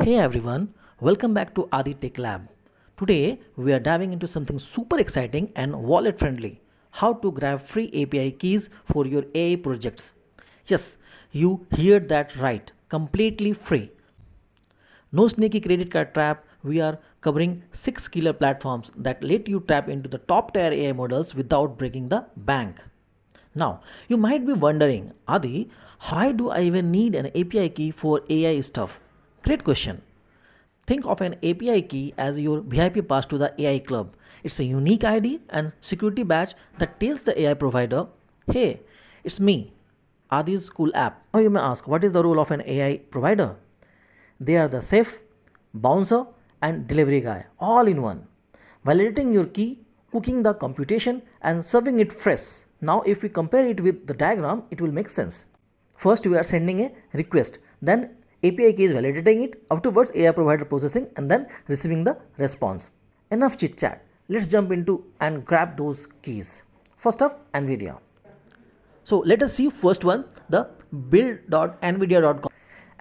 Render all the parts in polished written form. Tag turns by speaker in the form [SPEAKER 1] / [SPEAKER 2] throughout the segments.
[SPEAKER 1] Hey everyone, welcome back to ABCTechLab. Today we are diving into something super exciting and wallet friendly, how to grab free API keys for your AI projects. Yes, you heard that right, completely free. No sneaky credit card trap, we are covering 6 killer platforms that let you tap into the top tier AI models without breaking the bank. Now, you might be wondering, Adi, why do I even need an API key for AI stuff? Great question. Think of an API key as your VIP pass to the AI club. It's a unique ID and security badge that tells the AI provider, hey, it's me, Adi's cool app. Now you may ask, what is the role of an AI provider? They are the safe, bouncer, and delivery guy all in one. Validating your key, cooking the computation, and serving it fresh. Now, if we compare it with the diagram, it will make sense. First, we are sending a request, then API key is validating it, afterwards, AI provider processing, and then receiving the response. Enough chit chat. Let's jump into and grab those keys. First off, NVIDIA. So let us see first one, the build.nvidia.com.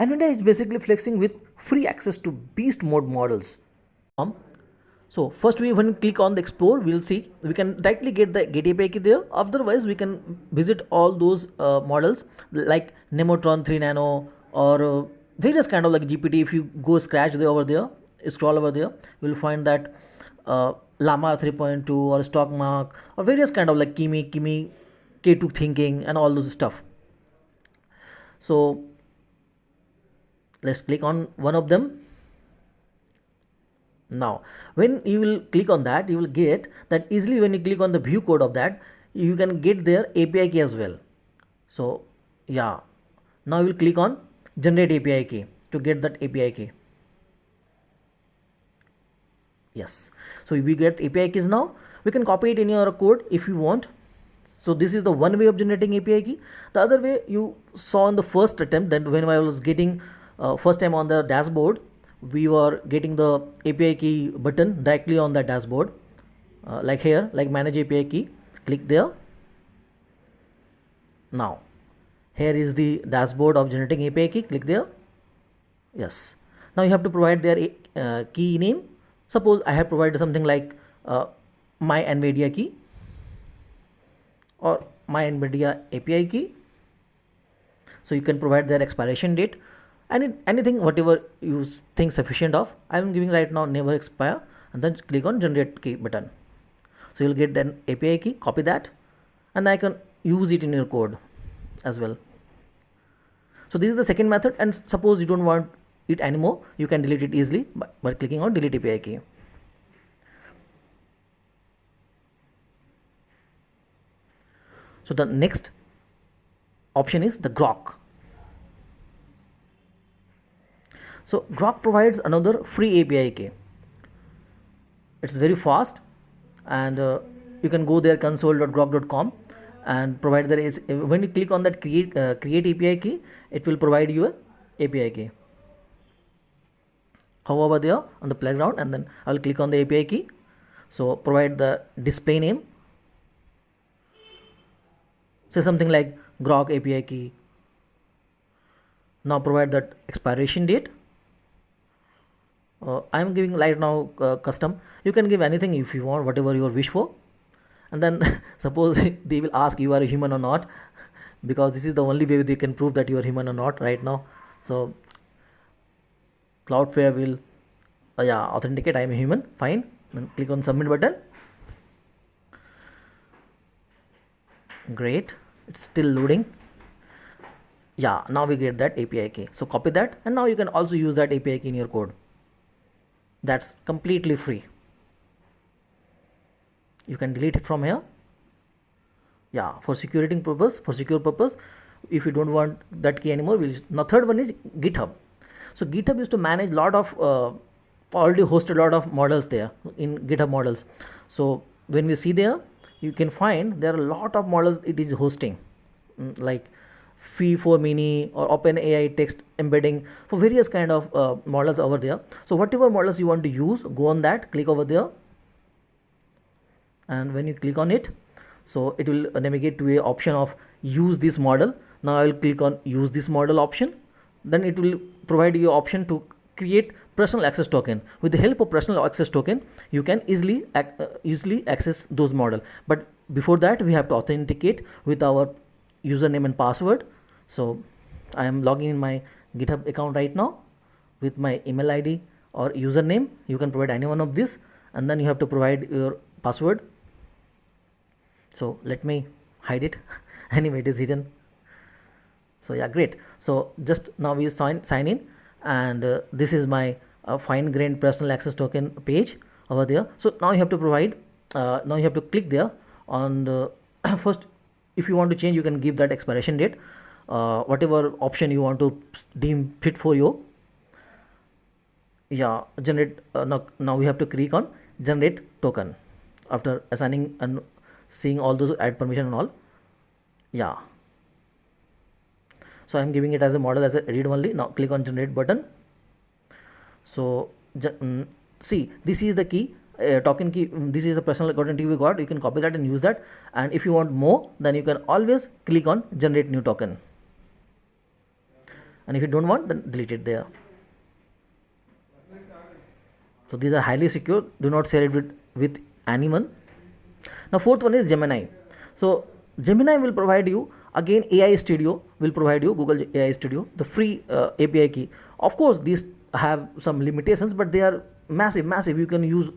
[SPEAKER 1] NVIDIA is basically flexing with free access to beast mode models. So first when we click on the explore, we'll see we can directly get the get API key there. Otherwise, we can visit all those models like Nemotron 3 Nano or various kind of like GPT. If you go scratch there over there, scroll over there, you'll find that Llama 3.2 or Stockmark or various kind of like Kimi, K2 thinking and all those stuff. So let's click on one of them. Now when you will click on that, you will get that easily. When you click on the view code of that, you can get their API key as well. So yeah, now you will click on generate API key to get that API key. Yes, so we get API keys. Now we can copy it in your code if you want. So this is the one way of generating API key. The other way you saw in the first attempt, that when I was getting first time on the dashboard, we were getting the API key button directly on the dashboard, like here, like manage API key. Click there. Now here is the dashboard of generating API key. Click there. Yes, now you have to provide their key name. Suppose I have provided something like my NVIDIA key or my NVIDIA API key. So you can provide their expiration date and anything whatever you think sufficient of. I am giving right now never expire, and then click on generate key button. So you'll get an API key, copy that, and I can use it in your code as well. So this is the second method, and suppose you don't want it anymore, you can delete it easily by clicking on delete API key. So the next option is the Groq. So Groq provides another free API key. It's very fast, and you can go there console.groq.com and provide there is, when you click on that create API key, it will provide you a API key. However, there on the playground, and then I will click on the API key. So provide the display name. Say something like Groq API key. Now provide that expiration date. I am giving right now custom. You can give anything if you want, whatever you wish for. And then suppose they will ask you are a human or not, because this is the only way they can prove that you are human or not right now. So Cloudflare will authenticate I am a human. Fine. Then click on submit button. Great. It's still loading. Yeah, now we get that API key. So copy that, and now you can also use that API key in your code. That's completely free. You can delete it from here. Yeah, for security purpose, for secure purpose, if you don't want that key anymore, we'll use. Now third one is GitHub. So GitHub used to manage lot of already hosted a lot of models there in GitHub Models. So when we see there, you can find there are a lot of models it is hosting, like Fee for Mini or OpenAI text embedding, for various kind of models over there. So whatever models you want to use, go on that, click over there, and when you click on it, so it will navigate to a option of use this model. Now I will click on use this model option. Then it will provide you option to create personal access token. With the help of personal access token, you can easily access those model. But before that, we have to authenticate with our username and password. So I am logging in my GitHub account right now with my email ID or username. You can provide any one of this, and then you have to provide your password. So let me hide it. Anyway, it is hidden. So yeah, great. So just now we sign in, and this is my fine-grained personal access token page over there. So now you have to provide, now you have to click there on the first. If you want to change, you can give that expiration date, whatever option you want to deem fit for you. Yeah, generate. Now we have to click on generate token after assigning and seeing all those add permission and all. Yeah. So I'm giving it as a model as a read only. Now click on generate button. So see, this is the key, token key. This is the personal identity we got. You can copy that and use that. And if you want more, then you can always click on generate new token. And if you don't want, then delete it there. So these are highly secure. Do not share it with anyone. Now fourth one is Gemini. So Gemini will provide you, again AI Studio will provide you, Google AI Studio, the free API key. Of course, these have some limitations, but they are massive. You can use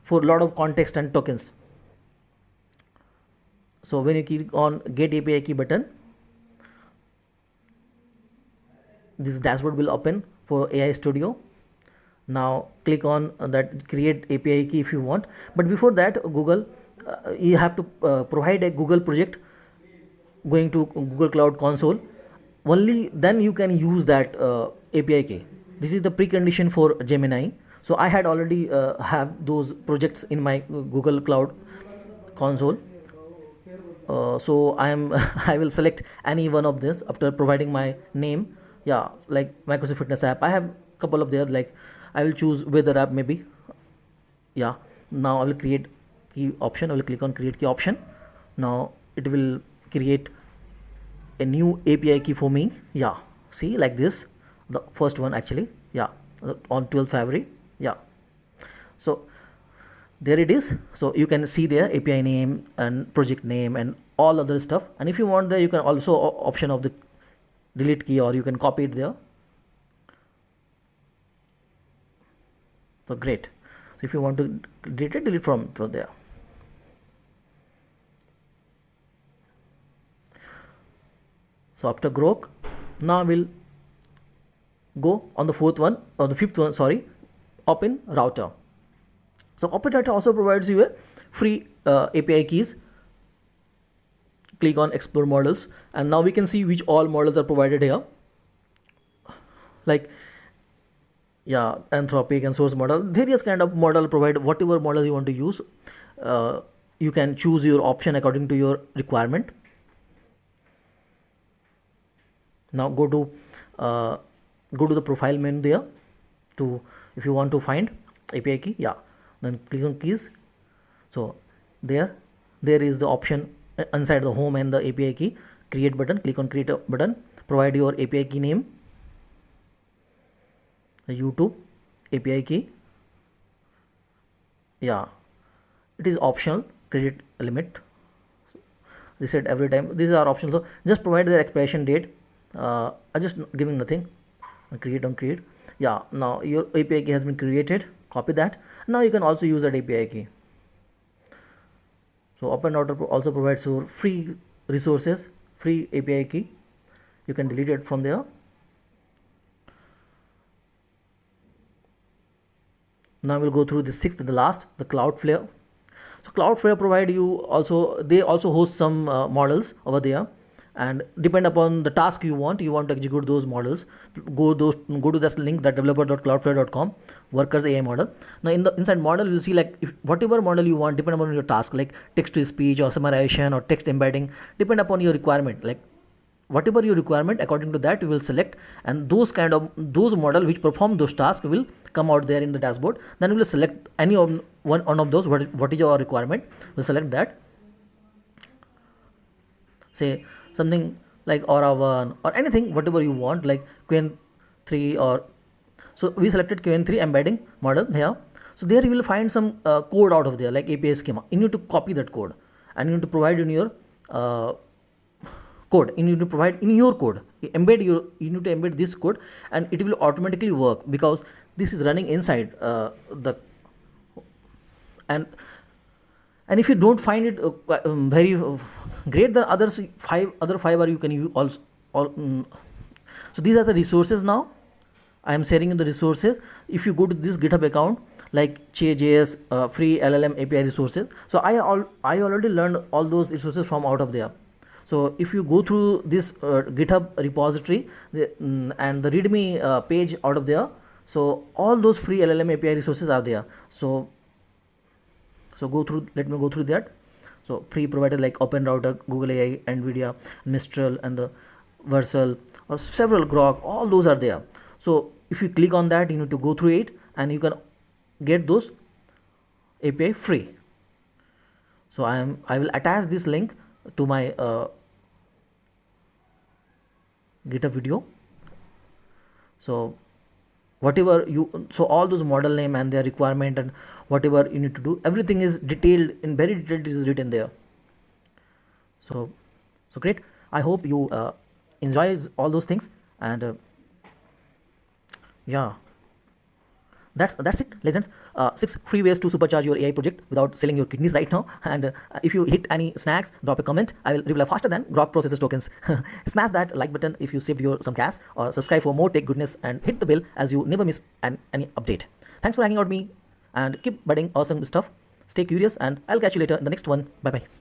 [SPEAKER 1] for a lot of context and tokens. So when you click on get API key button, this dashboard will open for AI Studio. Now click on that create API key if you want. But before that, Google, you have to provide a Google project going to Google Cloud Console. Only then you can use that API key. This is the precondition for Gemini. So I had already have those projects in my Google Cloud Console. So I will select any one of this after providing my name. Yeah, like Microsoft Fitness app. I have a couple of there. Like I will choose weather app maybe. Yeah. Now I will create key option. I will click on create key option. Now it will create a new API key for me. Yeah. See, like this, the first one actually. Yeah. On 12th February. Yeah. So there it is. So you can see there API name and project name and all other stuff. And if you want there, you can also option of the delete key, or you can copy it there. So great. So if you want to delete it, delete from there. So after Groq, now we'll go on the fourth one or the fifth one, sorry, OpenRouter. So OpenRouter also provides you a free API keys. Click on explore models, and now we can see which all models are provided here. Like yeah, Anthropic and source model, various kind of model provide. Whatever model you want to use, you can choose your option according to your requirement. Now go to the profile menu there to, if you want to find API key, yeah, then click on keys. So there is the option inside the home and the API key, create button. Click on create button, provide your API key name, the YouTube API key. Yeah, it is optional, credit limit, reset every time. These are optional, so just provide their expiration date. I just giving nothing. Create on create. Yeah, now your API key has been created. Copy that. Now you can also use that API key. So OpenRouter also provides your free resources, free API key. You can delete it from there. Now we'll go through the sixth, the last, the Cloudflare. So Cloudflare provide you also, they also host some models over there, and depend upon the task you want to execute those models. Go to this link, that developer.cloudflare.com, workers AI model. Now inside model, you'll see like whatever model you want, depend upon your task, like text to speech or summarization or text embedding, depend upon your requirement. Like whatever your requirement, according to that you will select, and those model which perform those tasks will come out there in the dashboard. Then we will select any one of those, what is your requirement, we'll select that. Say something like Aura 1 or anything, whatever you want, like Queen 3 or So we selected QN3 embedding model here. So there you will find some code out of there like API schema. You need to copy that code and you need to provide in your code. You need to provide in your code. You need to embed this code and it will automatically work because this is running inside the and if you don't find it very great, then other five are you can use also. So these are the resources now. I am sharing in the resources. If you go to this GitHub account like Che.js, free LLM API resources. So I already learned all those resources from out of there. So if you go through this GitHub repository and the README page out of there, so all those free LLM API resources are there. So go through. Let me go through that. So pre-provided like OpenRouter, Google AI, NVIDIA, Mistral, and the Versal, or several Groq. All those are there. So if you click on that, you need to go through it, and you can get those API free. So I will attach this link to my GitHub video. So whatever so all those model name and their requirement and whatever you need to do, everything is detailed in very detailed is written there. So great. I hope you enjoy all those things, and yeah, that's it, legends. 6 free ways to supercharge your AI project without selling your kidneys right now. And if you hit any snacks, drop a comment. I will reply faster than Groq processes tokens. Smash that like button if you saved some cash, or subscribe for more tech goodness, and hit the bell as you never miss any update. Thanks for hanging out with me, and keep budding awesome stuff. Stay curious, and I'll catch you later in the next one. Bye bye.